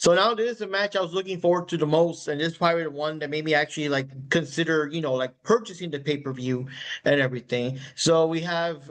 So now this is the match I was looking forward to the most, and this is probably the one that made me actually like consider, like purchasing the pay-per-view and everything. So we have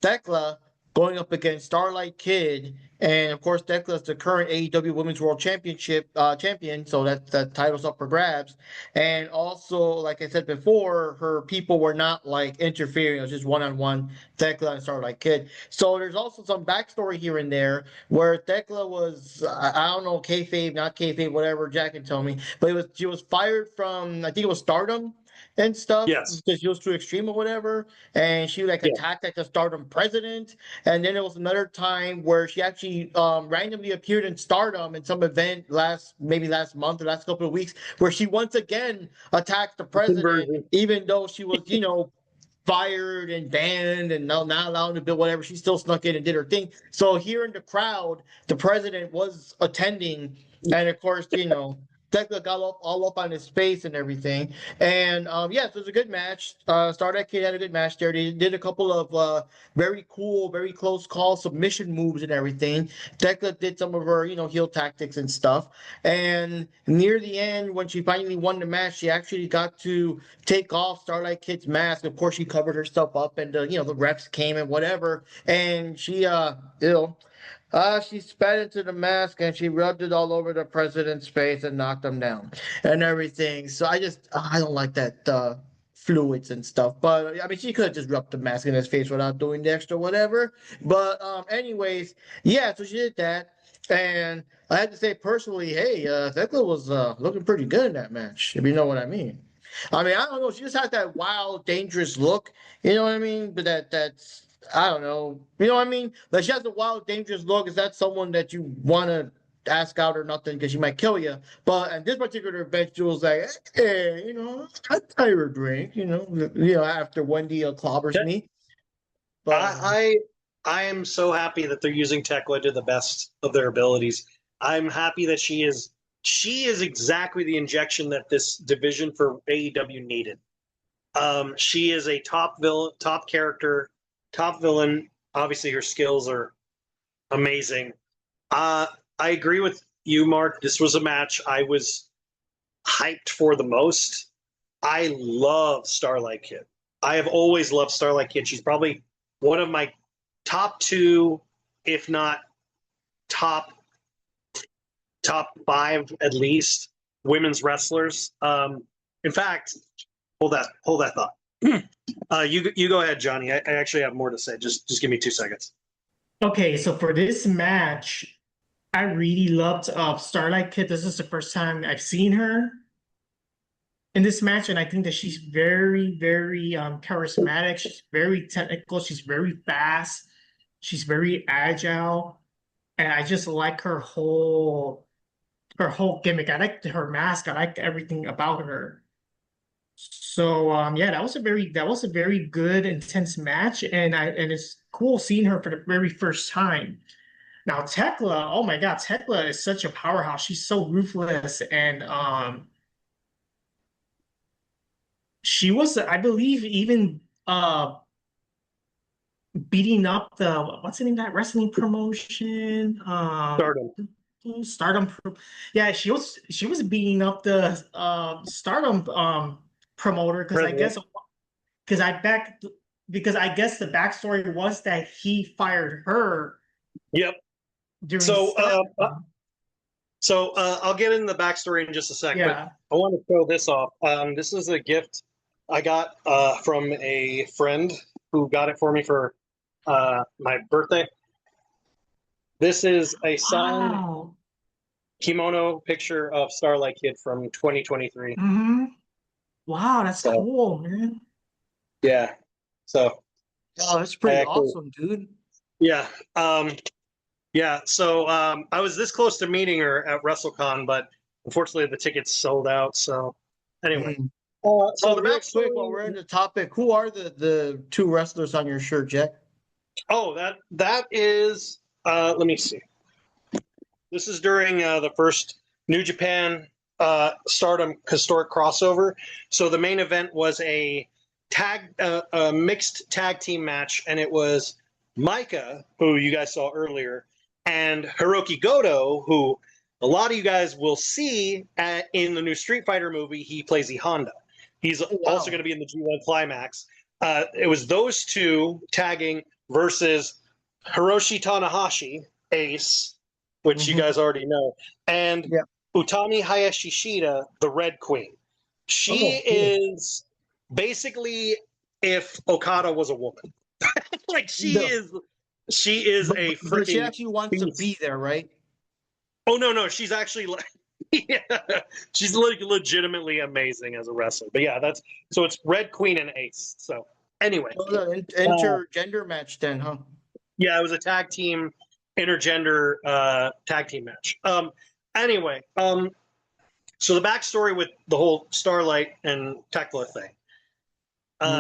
Thekla going up against Starlight Kid, and of course Thekla is the current AEW Women's World Championship champion, so that title's up for grabs. And also, like I said before, her people were not like interfering; it was just one-on-one Thekla and Starlight Kid. So there's also some backstory here and there where Thekla was, I don't know, kayfabe, not kayfabe, whatever Jack can tell me, but she was fired from, I think it was Stardom and stuff Yes. because she was too extreme or whatever, and she like attacked like the Stardom president. And then there was another time where she actually randomly appeared in Stardom in some event last month or last couple of weeks, where she once again attacked the president, even though she was fired and banned and not allowed to build whatever. She still snuck in and did her thing. So here in the crowd, the president was attending, and of course, Thekla got all up on his face and everything. And so it was a good match. Starlight Kid had a good match there. They did a couple of very cool, very close call submission moves and everything. Thekla did some of her, heel tactics and stuff. And near the end, when she finally won the match, she actually got to take off Starlight Kid's mask. Of course, she covered herself up, and the refs came and whatever. And she she spat into the mask and she rubbed it all over the president's face and knocked him down and everything. So I don't like that fluids and stuff. But I mean, she could have just rubbed the mask in his face without doing the extra whatever. But anyways, yeah. So she did that, and I had to say personally, hey, Thekla was looking pretty good in that match, if you know what I mean. I mean, I don't know. She just has that wild, dangerous look. You know what I mean? But that's I don't know. You know what I mean? Like she has a wild, dangerous look. Is that someone that you want to ask out or nothing because she might kill you? But in this particular event, she was like, hey, I'd buy her a drink. After Wendy clobbers me. But I am so happy that they're using Thekla to the best of their abilities. I'm happy that she is exactly the injection that this division for AEW needed. She is a top character, top villain. Obviously, her skills are amazing. I agree with you, Mark. This was a match I was hyped for the most. I love Starlight Kid. I have always loved Starlight Kid. She's probably one of my top two, if not top five at least, women's wrestlers. In fact, hold that thought. You go ahead, Johnny. I actually have more to say. Just give me 2 seconds. Okay, so for this match, I really loved Starlight Kid. This is the first time I've seen her in this match, and I think that she's very, very charismatic. She's very technical. She's very fast. She's very agile, and I just like her whole gimmick. I like her mask. I like everything about her. So that was a very good, intense match, and it's cool seeing her for the very first time. Now Thekla, oh my God, Thekla is such a powerhouse. She's so ruthless, and she was, I believe, even beating up the what's the name of that wrestling promotion? Stardom. Yeah, she was beating up the Stardom promoter because I guess the backstory was that he fired her. Yep. So I'll get into the backstory in just a second. Yeah. But I want to show this off. This is a gift I got from a friend who got it for me for my birthday. This is a signed kimono picture of Starlight Kid from 2023. Mm-hmm. Wow, that's cool, man. Yeah. So. Oh, that's pretty awesome, dude. Yeah. Yeah. So I was this close to meeting her at WrestleCon, but unfortunately the tickets sold out. So anyway. So the real quick, while we're in the topic, who are the two wrestlers on your shirt, Jack? Oh, that is. Let me see. This is during the first New Japan Stardom historic crossover. So the main event was a mixed tag team match, and it was Maika, who you guys saw earlier, and Hiroki Goto, who a lot of you guys will see in the new Street Fighter movie, he plays E Honda. He's also going to be in the G1 Climax. It was those two tagging versus Hiroshi Tanahashi, Ace, which you guys already know, and Utami Hayashishita, the Red Queen. She is basically if Okada was a woman. Like she is a freaking. But she actually wants to be there, right? Oh no, she's actually like, she's like legitimately amazing as a wrestler. But yeah, so it's Red Queen and Ace. So anyway, intergender match then, huh? Yeah, it was a tag team, intergender tag team match. Anyway, so the backstory with the whole Starlight and Thekla thing.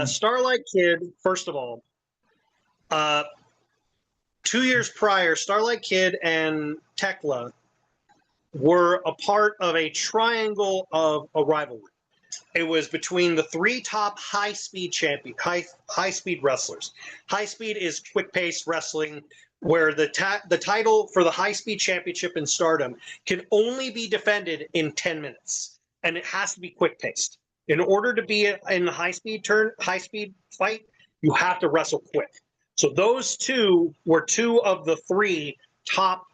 Starlight Kid, first of all, 2 years prior, Starlight Kid and Thekla were a part of a triangle of a rivalry. It was between the three top high speed wrestlers. High speed is quick paced wrestling, where the title for the high speed championship in Stardom can only be defended in 10 minutes, and it has to be quick paced. In order to be in the high speed fight, you have to wrestle quick. So those two were two of the three top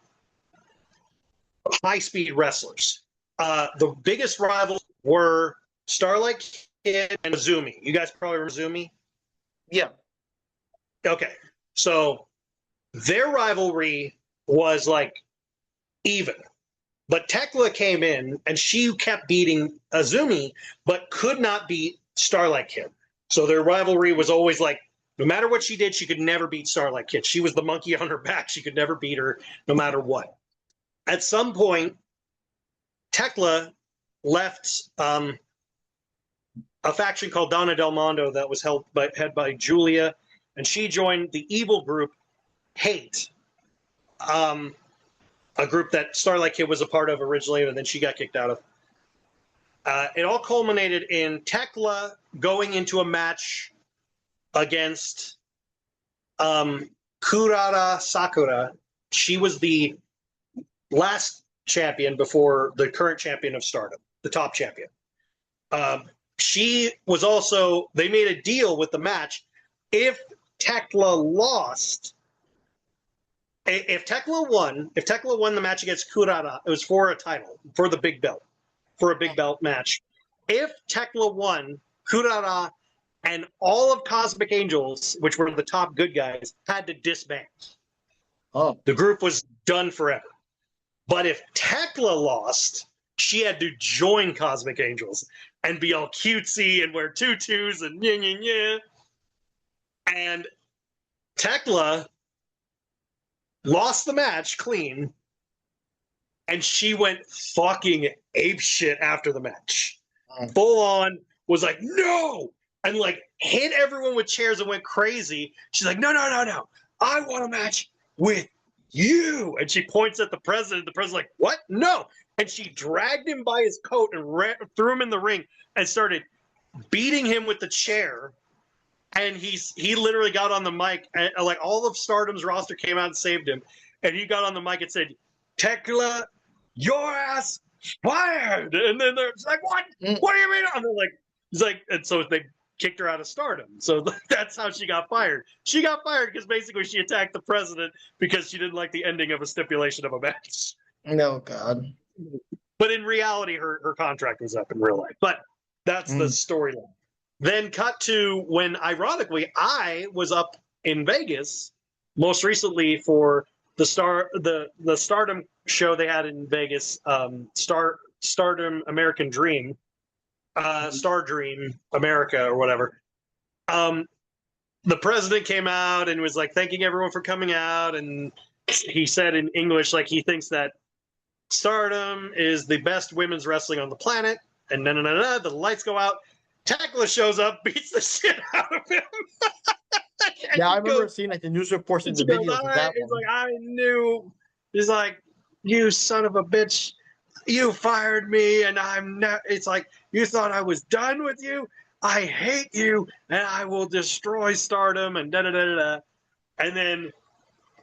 high speed wrestlers. The biggest rivals were Starlight Kid and Azumi. You guys probably remember Azumi? Yeah. Okay. So their rivalry was like even. But Thekla came in and she kept beating Azumi, but could not beat Starlight Kid. So their rivalry was always like, no matter what she did, she could never beat Starlight Kid. She was the monkey on her back. She could never beat her no matter what. At some point, Thekla left a faction called Donna Del Mondo that was head by Julia, and she joined the evil group Hate, a group that Starlight Kid was a part of originally, and then she got kicked out of. It all culminated in Thekla going into a match against Kurara Sakura. She was the last champion before the current champion of Stardom, the top champion. She was also, they made a deal with the match. If Thekla lost, if Thekla won the match against Kurara, it was for a title, for the big belt, for a big belt match. If Thekla won, Kurara and all of Cosmic Angels, which were the top good guys, had to disband. Oh. The group was done forever. But if Thekla lost, she had to join Cosmic Angels and be all cutesy and wear tutus and yeah. And Thekla lost the match clean, and she went fucking apeshit after the match. Full on was like, no! And like hit everyone with chairs and went crazy. She's like, no. I want a match with you. And she points at the president. The president's like, what? No. And she dragged him by his coat and threw him in the ring and started beating him with the chair. And he literally got on the mic, and like all of Stardom's roster came out and saved him. And he got on the mic and said, Thekla, your ass fired. And then they're like, what? What do you mean? And they're like, he's like, and so they kicked her out of Stardom. So that's how she got fired. She got fired because basically she attacked the president because she didn't like the ending of a stipulation of a match. No, God. But in reality, her contract was up in real life. But that's the storyline. Then cut to when, ironically, I was up in Vegas most recently for the Stardom show they had in Vegas, Stardom American Dream, Star Dream America or whatever. The president came out and was like thanking everyone for coming out, and he said in English like he thinks that Stardom is the best women's wrestling on the planet, and the lights go out. Thekla shows up, beats the shit out of him. Yeah, I remember seeing like the news reports in the videos of that It's one. like, I knew. He's like, you son of a bitch, you fired me, and I'm not. It's like, you thought I was done with you? I hate you, and I will destroy Stardom, and da-da-da-da-da. And then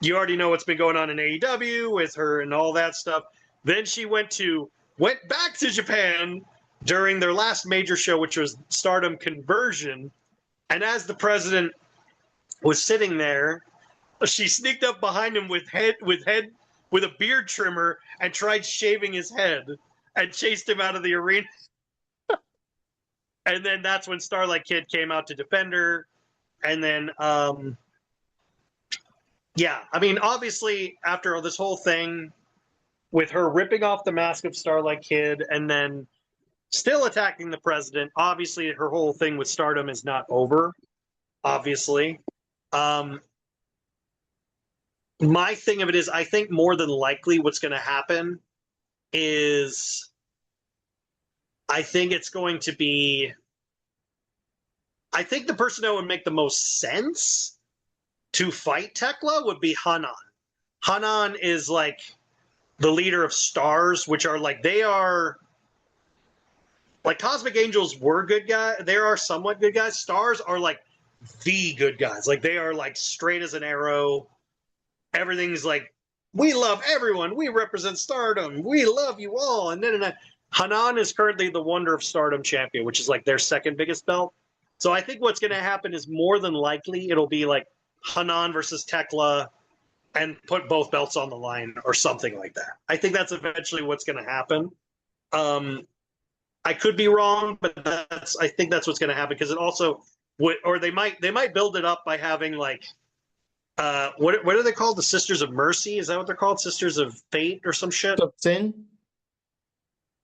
you already know what's been going on in AEW with her and all that stuff. Then she went back to Japan during their last major show, which was Stardom Conversion. And as the president was sitting there, she sneaked up behind him with a beard trimmer and tried shaving his head and chased him out of the arena. And then that's when Starlight Kid came out to defend her. And then, yeah, I mean, obviously, after this whole thing with her ripping off the mask of Starlight Kid and then still attacking the president, obviously, her whole thing with Stardom is not over, obviously. My thing of it is, I think more than likely what's going to happen is I think it's going to be, I think the person that would make the most sense to fight Thekla would be Hanan. Hanan is like the leader of Stars, which are like, they are like Cosmic Angels were good guys. They are somewhat good guys. Stars are like the good guys. Like they are like straight as an arrow. Everything's like, we love everyone. We represent Stardom. We love you all. And then Hanan is currently the Wonder of Stardom champion, which is like their second biggest belt. So I think what's going to happen is more than likely it'll be like Hanan versus Thekla and put both belts on the line or something like that. I think that's eventually what's going to happen. I could be wrong, but I think that's what's going to happen because it also would, or they might build it up by having like, what are they called? The Sisters of Mercy? Is that what they're called? Sisters of Fate or some shit? Of Sin?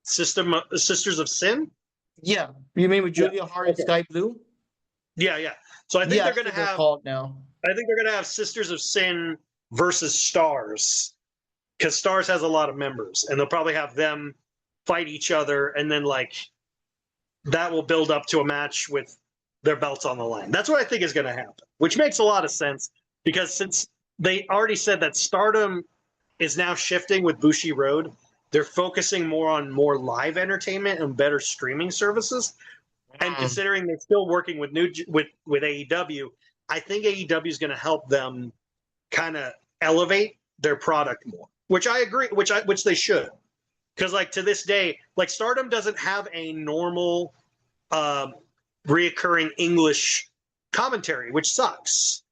Sisters of Sin? Yeah. You mean with Julia Hart and Sky Blue? Yeah. So I think they're going to have called now. I think they're going to have Sisters of Sin versus Stars because Stars has a lot of members, and they'll probably have them fight each other, and then like that will build up to a match with their belts on the line. That's what I think is going to happen, which makes a lot of sense because since they already said that Stardom is now shifting with Bushi Road, they're focusing more on more live entertainment and better streaming services. And considering they're still working with AEW, I think AEW is going to help them kind of elevate their product more, which I agree, which they should. Because like to this day, like Stardom doesn't have a normal reoccurring English commentary, which sucks.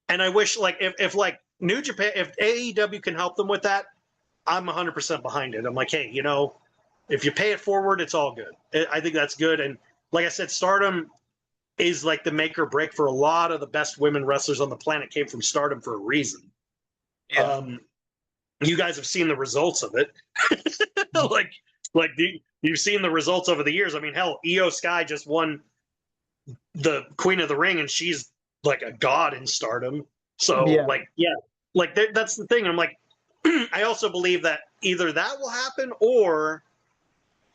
And I wish like if like New Japan, if AEW can help them with that, I'm 100% behind it. I'm like, hey, you know, if you pay it forward, it's all good. I think that's good. And like I said, Stardom is like the make or break for a lot of the best women wrestlers on the planet came from Stardom for a reason. Yeah. You guys have seen the results of it. You've seen the results over the years. I mean, hell, Io Sky just won the Queen of the Ring, and she's like a god in Stardom. So, that's the thing. I'm like, I also believe that either that will happen, or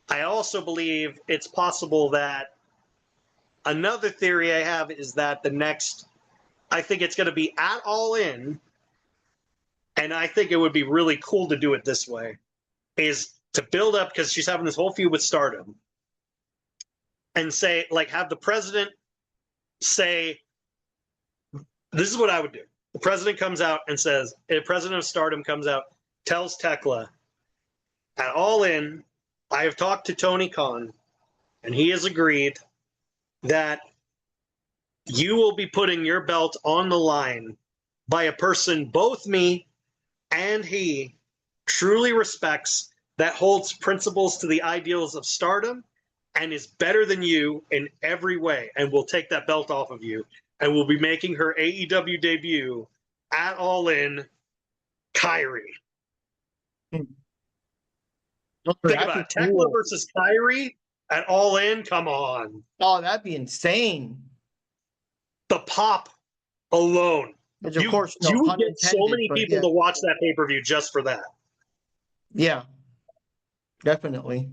I also believe it's possible that another theory I have is that I think it's going to be at All In, and I think it would be really cool to do it this way, is to build up, because she's having this whole feud with Stardom, and say, like, have the president say, this is what I would do. The president comes out and says, the president of Stardom comes out, tells Thekla, at All In, I have talked to Tony Khan, and he has agreed that you will be putting your belt on the line by a person both me and he truly respects, that holds principles to the ideals of Stardom and is better than you in every way, and will take that belt off of you, and will be making her AEW debut at All In, Kairi. Think about it. Thekla versus Kairi at All In. Come on. Oh, that'd be insane. The pop alone. Which, of course, you would get so many people to watch that pay-per-view just for that. Yeah, definitely.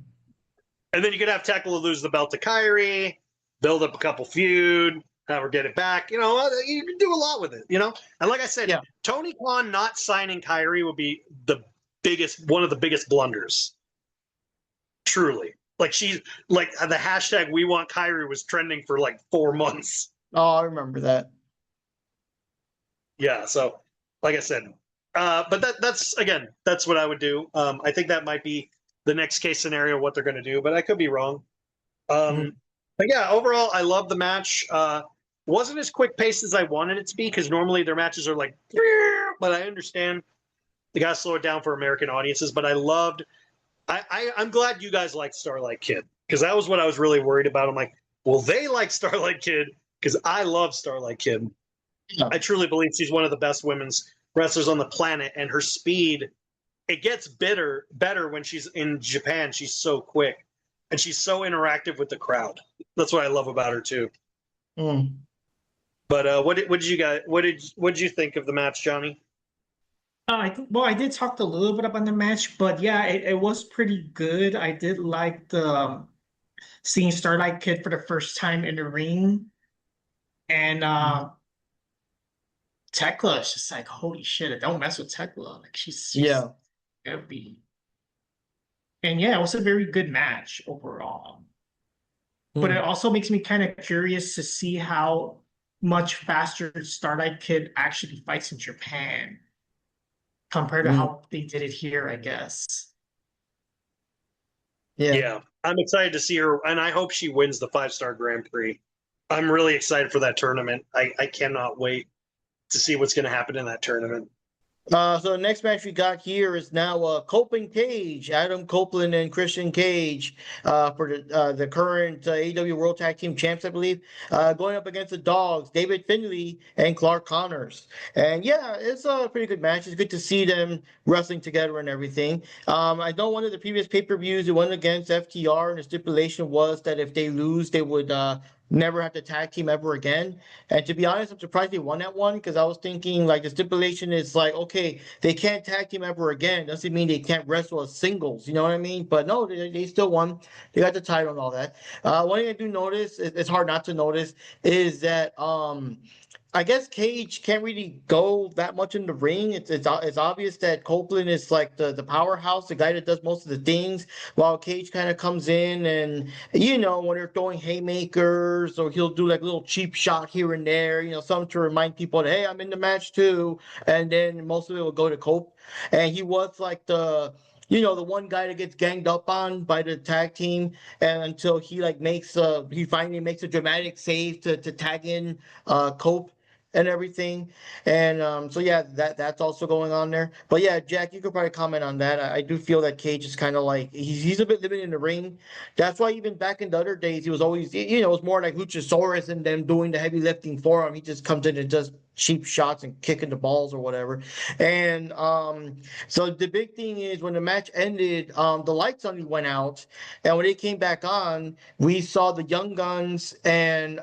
And then you could have Thekla lose the belt to Kairi, build up a couple feud, have her get it back. You know, you can do a lot with it, you know? And like I said, Tony Khan not signing Kairi would be one of the biggest blunders. Truly. Like, she's like, the hashtag We Want Kairi was trending for like 4 months. Oh, I remember that. Yeah, so like I said, But that's what I would do. I think that might be the next case scenario, what they're going to do, but I could be wrong. But yeah, overall, I love the match. Wasn't as quick paced as I wanted it to be because normally their matches are like, but I understand they got to slow it down for American audiences. But I'm glad you guys liked Starlight Kid because that was what I was really worried about. I'm like, well, they like Starlight Kid because I love Starlight Kid. Yeah. I truly believe she's one of the best women's wrestlers on the planet, and her speed, it gets better when she's in Japan. She's so quick, and she's so interactive with the crowd. That's what I love about her too. But what did you think of the match, Johnny? I did talk a little bit about the match, but yeah, it was pretty good. I did like the seeing Starlight Kid for the first time in the ring, and Thekla is just like, holy shit! Don't mess with Thekla. Like she's heavy. And yeah, it was a very good match overall. But it also makes me kind of curious to see how much faster Starlight Kid actually fights in Japan compared to how they did it here, I guess. Yeah. I'm excited to see her, and I hope she wins the 5-star Grand Prix. I'm really excited for that tournament. I cannot wait to see what's going to happen in that tournament. So the next match we got here is now Copeland Cage, Adam Copeland and Christian Cage for the current AEW World Tag Team Champs, I believe, going up against the Dogs, David Finlay and Clark Connors. And yeah, it's a pretty good match. It's good to see them wrestling together and everything. I know one of the previous pay-per-views, it went against FTR, and the stipulation was that if they lose, they would never have to tag team ever again. And to be honest, I'm surprised they won that one because I was thinking like the stipulation is like, okay, they can't tag team ever again. Doesn't mean they can't wrestle as singles. You know what I mean? But no, they still won. They got the title and all that. One thing I do notice, it's hard not to notice, is that I guess Cage can't really go that much in the ring. It's obvious that Copeland is like the powerhouse, the guy that does most of the things, while Cage kind of comes in and, when they're throwing haymakers, or he'll do like a little cheap shot here and there, something to remind people that, hey, I'm in the match too. And then most of it will go to Cope. And he was like the one guy that gets ganged up on by the tag team, and until he like he finally makes a dramatic save to tag in Cope and everything. And so yeah, that's also going on there. But yeah, Jack, you could probably comment on that. I do feel that Cage is kind of like he's a bit limited in the ring. That's why even back in the other days, he was always it was more like Luchasaurus and them doing the heavy lifting for him. He just comes in and does cheap shots and kicking the balls or whatever. And so the big thing is when the match ended, the lights suddenly went out, and when they came back on, we saw the Young Guns and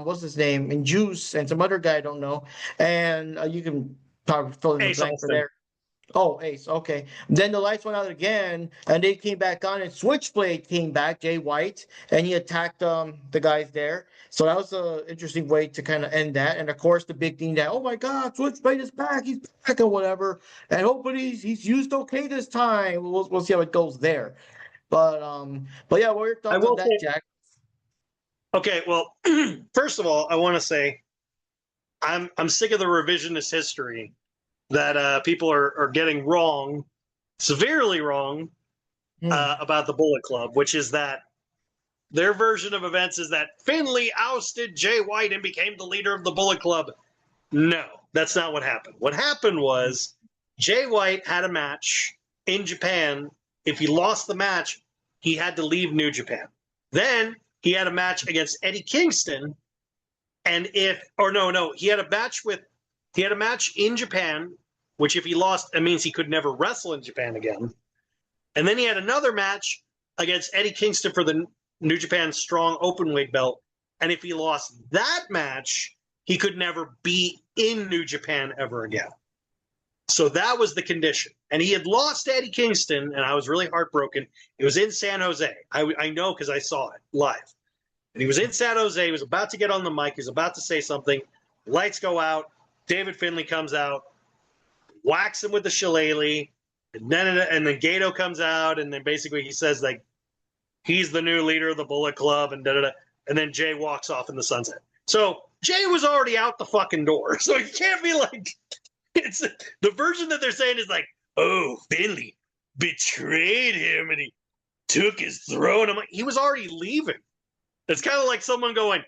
what's his name, and Juice and some other guy I don't know, and you can probably fill in the blank for there. Oh, Ace. Okay. Then the lights went out again, and they came back on, and Switchblade came back, Jay White, and he attacked the guys there. So that was an interesting way to kind of end that. And of course, the big thing that, oh my God, Switchblade is back, he's back or whatever, and hopefully he's used okay this time. We'll see how it goes there. But yeah, what are your thoughts on that, Jack? Okay, well, first of all, I want to say I'm sick of the revisionist history that people are getting wrong, severely wrong, about the Bullet Club, which is that their version of events is that Finlay ousted Jay White and became the leader of the Bullet Club. No, that's not what happened. What happened was Jay White had a match in Japan. If he lost the match, he had to leave New Japan. Then he had a match against Eddie Kingston, and he had a match in Japan, which if he lost, it means he could never wrestle in Japan again. And then he had another match against Eddie Kingston for the New Japan Strong Openweight belt. And if he lost that match, he could never be in New Japan ever again. So that was the condition. And he had lost to Eddie Kingston, and I was really heartbroken. It was in San Jose. I know because I saw it live. And he was in San Jose. He was about to get on the mic. He was about to say something. Lights go out. David Finlay comes out, whacks him with the shillelagh, and then Gato comes out, and then basically he says like he's the new leader of the Bullet Club, and and then Jay walks off in the sunset. So Jay was already out the fucking door, so he can't be like It's the version that they're saying is like, oh, Finley betrayed him and he took his throne. I'm like, he was already leaving. It's kind of like someone going,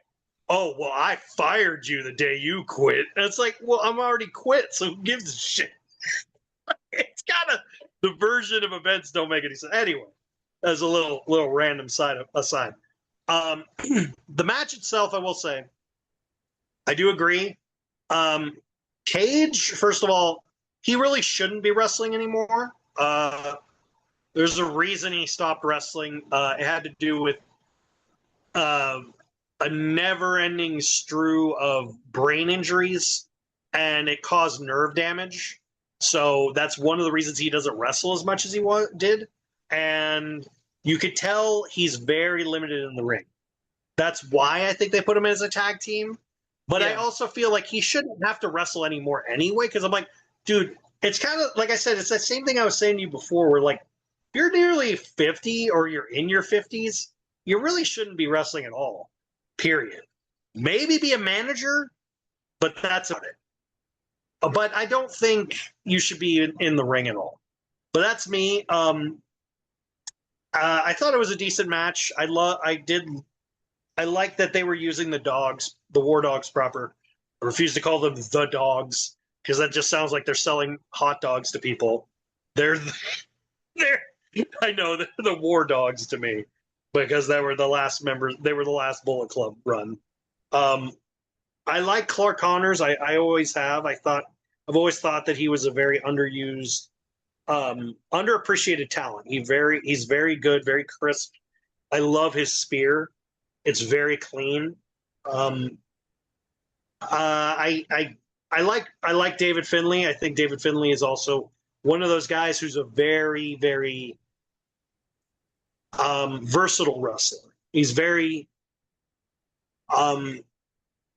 oh, well, I fired you the day you quit. And it's like, well, I'm already quit, so who gives a shit? It's kind of the version of events don't make any sense. Anyway, as a little random side aside. The match itself, I will say, I do agree. Cage, first of all, he really shouldn't be wrestling anymore. There's a reason he stopped wrestling. It had to do with a never-ending strew of brain injuries, and it caused nerve damage. So that's one of the reasons he doesn't wrestle as much as he did. And you could tell he's very limited in the ring. That's why I think they put him as a tag team. But I also feel like he shouldn't have to wrestle anymore anyway, because I'm like, dude, it's kind of, like I said, it's that same thing I was saying to you before, where like, if you're nearly 50 or you're in your 50s, you really shouldn't be wrestling at all, period. Maybe be a manager, but that's about it. But I don't think you should be in the ring at all. But that's me. I thought it was a decent match. I like that they were using the dogs, the war dogs proper. I refuse to call them the dogs because that just sounds like they're selling hot dogs to people. They're I know they're the war dogs to me because they were the last members. They were the last Bullet Club run. I like Clark Connors. I always have. I've always thought that he was a very underused, underappreciated talent. He's very good, very crisp. I love his spear. It's very clean. I like David Finlay. I think David Finlay is also one of those guys who's a very, very versatile wrestler. He's very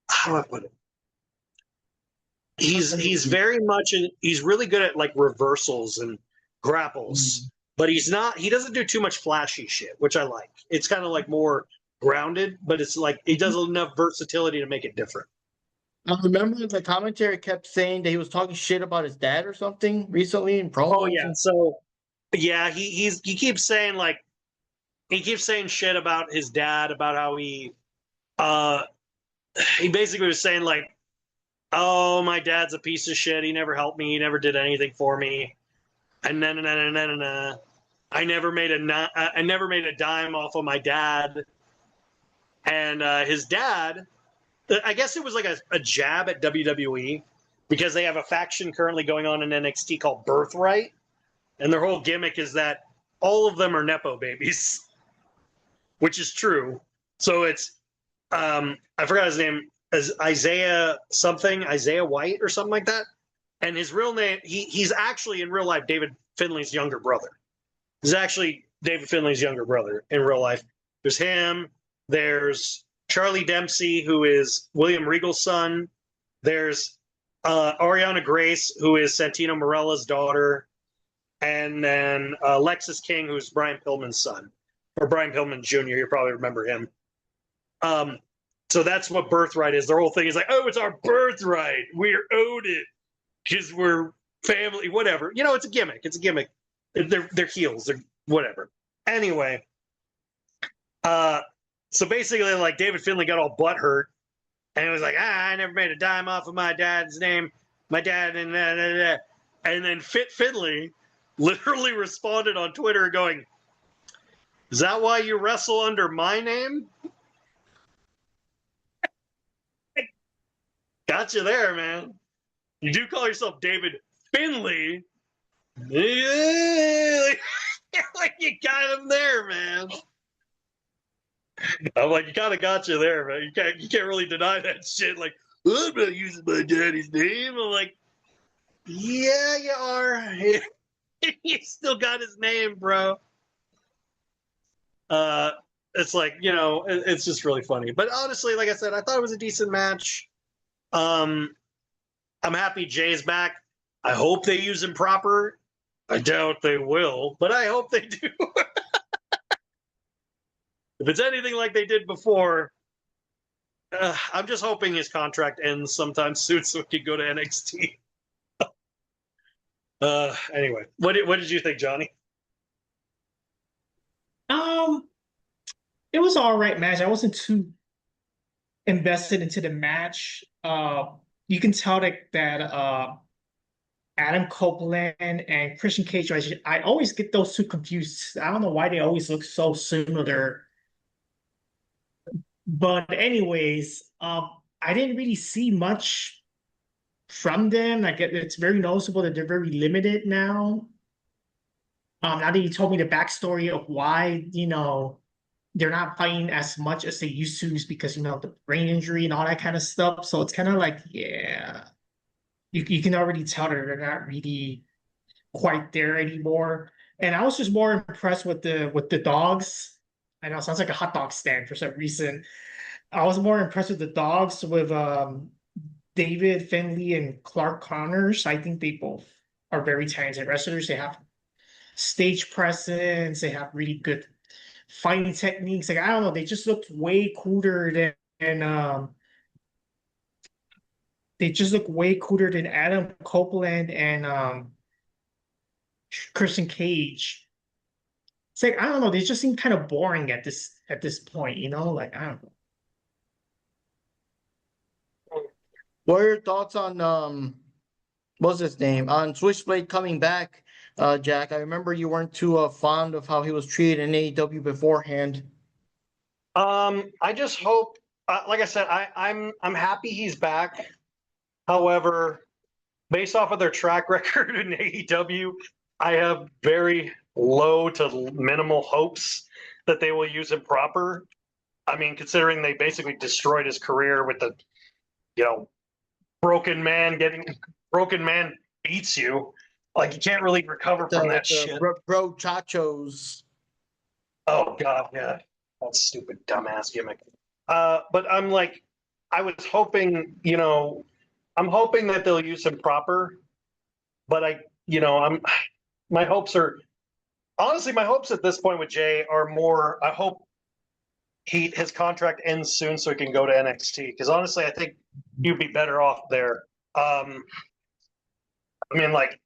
how do I put it? He's very much he's really good at like reversals and grapples, but he doesn't do too much flashy shit, which I like. It's kind of like more grounded, but it's like he does enough versatility to make it different. I remember the commentary kept saying that he was talking shit about his dad or something recently in promos. Oh yeah, so yeah, he keeps saying shit about his dad, about how he basically was saying like, oh, my dad's a piece of shit. He never helped me. He never did anything for me. And then I never made a dime off of my dad. And his dad, I guess it was like a jab at WWE because they have a faction currently going on in NXT called Birthright. And their whole gimmick is that all of them are Nepo babies, which is true. So it's, I forgot his name, as Isaiah White or something like that. And his real name, he's actually in real life David Finlay's younger brother. He's actually David Finlay's younger brother in real life. There's him. There's Charlie Dempsey, who is William Regal's son. There's Ariana Grace, who is Santino Marella's daughter. And then Lexus King, who's Brian Pillman's son. Or Brian Pillman Jr., you probably remember him. So that's what Birthright is. Their whole thing is like, oh, it's our birthright. We're owed it because we're family, whatever. You know, it's a gimmick. It's a gimmick. They're heels. They're whatever. Anyway, so basically, like David Finlay got all butthurt, and it was like, I never made a dime off of my dad's name. My dad and and then Finlay literally responded on Twitter going, "Is that why you wrestle under my name?" Got you there, man. You do call yourself David Finlay. Like you got him there, man. I'm like, you kind of got you there, man. You can't really deny that shit. Like, I'm not using my daddy's name. I'm like, yeah, you are. You still got his name, bro. It's like, you know, it's just really funny. But honestly, like I said, I thought it was a decent match. I'm happy Jay's back. I hope they use him proper. I doubt they will, but I hope they do. If it's anything like they did before, I'm just hoping his contract ends sometime soon so he can go to NXT. Anyway, what did you think, Johnny? It was all right match. I wasn't too invested into the match. You can tell that Adam Copeland and Christian Cage. I always get those two confused. I don't know why they always look so similar. But anyways, I didn't really see much from them. Like it's very noticeable that they're very limited now. Now that you told me the backstory of why, they're not fighting as much as they used to, is because the brain injury and all that kind of stuff. So it's kind of like, yeah, you can already tell that they're not really quite there anymore. And I was just more impressed with the dogs. I know it sounds like a hot dog stand for some reason. I was more impressed with the dogs with David Finley and Clark Connors. I think they both are very talented wrestlers. They have stage presence. They have really good fighting techniques. Like I don't know, they just looked way cooler than they just look way cooler than Adam Copeland and Christian Cage. It's like I don't know, they just seem kind of boring at this point, Like I don't know. What are your thoughts on what's his name on Switchblade coming back, Jack? I remember you weren't too fond of how he was treated in AEW beforehand. I just hope, like I said, I'm happy he's back. However, based off of their track record in AEW, I have very low to minimal hopes that they will use him proper. I mean, considering they basically destroyed his career with the, broken man beats you. Like you can't really recover from that shit. Bro chachos. Oh god, yeah. That stupid dumbass gimmick. But I'm like, I was hoping, I'm hoping that they'll use him proper. But my hopes at this point with Jay are more, I hope his contract ends soon so he can go to NXT. Because honestly, I think he'd be better off there. I mean, like,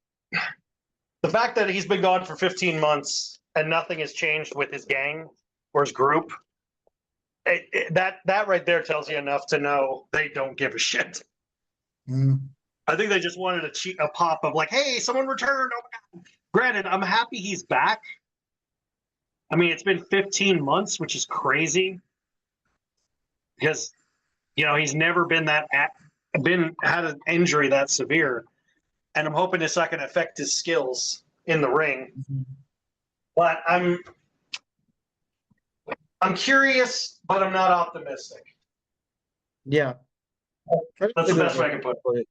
the fact that he's been gone for 15 months and nothing has changed with his gang or his group, that right there tells you enough to know they don't give a shit. Mm. I think they just wanted a pop of like, hey, someone returned. Oh my God. Granted, I'm happy he's back. I mean, it's been 15 months, which is crazy because, he's never been had an injury that severe. And I'm hoping it's not going to affect his skills in the ring. Mm-hmm. But I'm curious, but I'm not optimistic. Yeah. That's the best way I can put it.